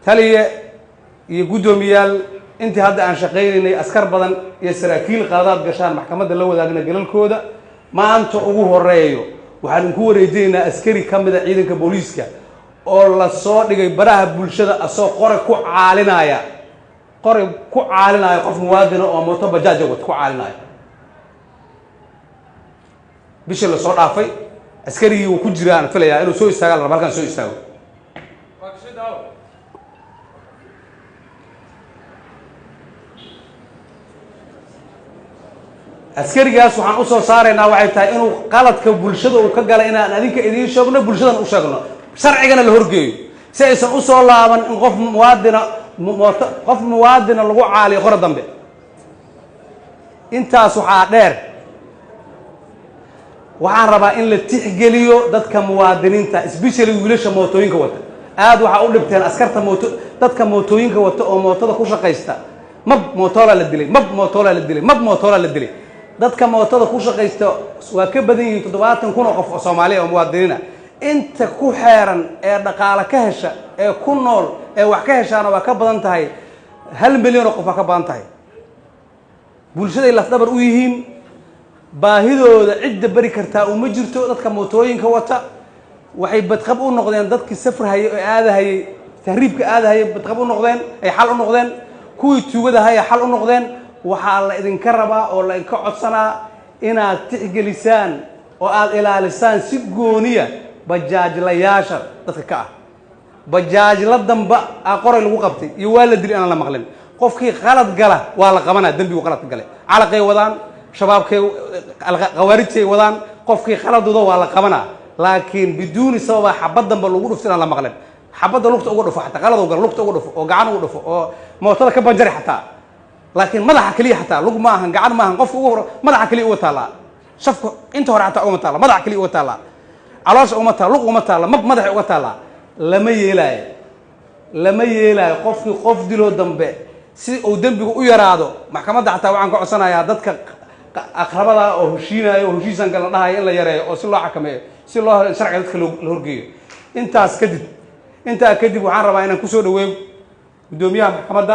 تالي يقدوميال أنت هذا عن شقيني أسكر بدن يسراكيل قادات قشان محكمة اللو ذاقنا قلنا كودا ما أنت أقوه الرأيو وحنكون ريدينا أسكري كم ذا عيدك بوليسكا الله صار لقي براه بولشة أصلا قرى كو عالنا يا قرى كو عالنا يا قف موادنا أو مطب جاجوت كو عالنا يا بيش اللي صار عفي أسكري وكجران فلا إنه سوي استعجال ربنا كان سوي استعجال أسكري جالس وحن أصلا صار إنه وعيتها إنه قالت كبولشة وكجلا إن أذيك إذا شغلنا بولشة وشغلنا شرعنا الهرجي سيسن أصلا الله من قف موادنا الوقوع عالي غرض ذنبه أنت صحاء دير waxaan rabaa in la tixgeliyo dadka muwaadiniinta especially wiilasha mootooyinka wata aad waxa u dhibteen askarta dadka mootooyinka wata oo mootada ku shaqeysta mootola la dilay dadka mootada ku shaqeysta waa ka badan yihiin 70 kun oo qof oo Soomaali oo muwaadiniina inta ku xeeran ee dhaqaale ka hesha ee ku nool ee wax ka heshaana waa ka badan tahay 1 milyan oo qof ka badan tahay bulshada ilaa dabar u yihiin baahidooda cid bari kartaa uma jirto dadka mootooyinka wata waxay badqab u noqdeen dadkii safar hayay oo aadahayay tahriibka aadahayay badqab u noqdeen ay xal u noqdeen kuwii tuugada hayay xal u noqdeen waxa la idinka rabaa oo la idinka codsanaa inaad tixgelisaan oo aad ilaalisaan si gooniya bajaajlayaasha dadka ka ah bajaajla damba qoray lagu qabtay iyo waa la dilay aan la maqlin qofkii qalad gala waa la qabanaa dambigu qalad galay calaqay wadaan شبابك الغواريتي ودان قفكي خلدودا ولا قبنا لكن بدون سبب حبدا بلوغو دفتنا لا مقلن حبدا لوقت اوغو دفو حتى قلدو غل لوقت اوغو دفو او غعان اوغو دفو او موتدا كبنجري حتى لكن مدخ كلي حتى لوق ما هن غعان ما هن قف اوغو مدخ كلي او تالا شفك انت هور حتى او تالا مدخ كلي او تالا علاش او تالا لوق او تالا مدخ او تالا لما يلاي قفكي قف ديلو دنبه si uu dambigu u yaraado maxkamadda xataa waxaan ka codsanayaa dadka aqrabada oo heshiinayo heshiisan kala dhahay in la yareeyo oo si loo xakameeyo si loo sharciga dadka loo horgeeyo intaas kadib waxaan rabaa inaan ku soo dhaweeyo gudoomiyaha maxkamadda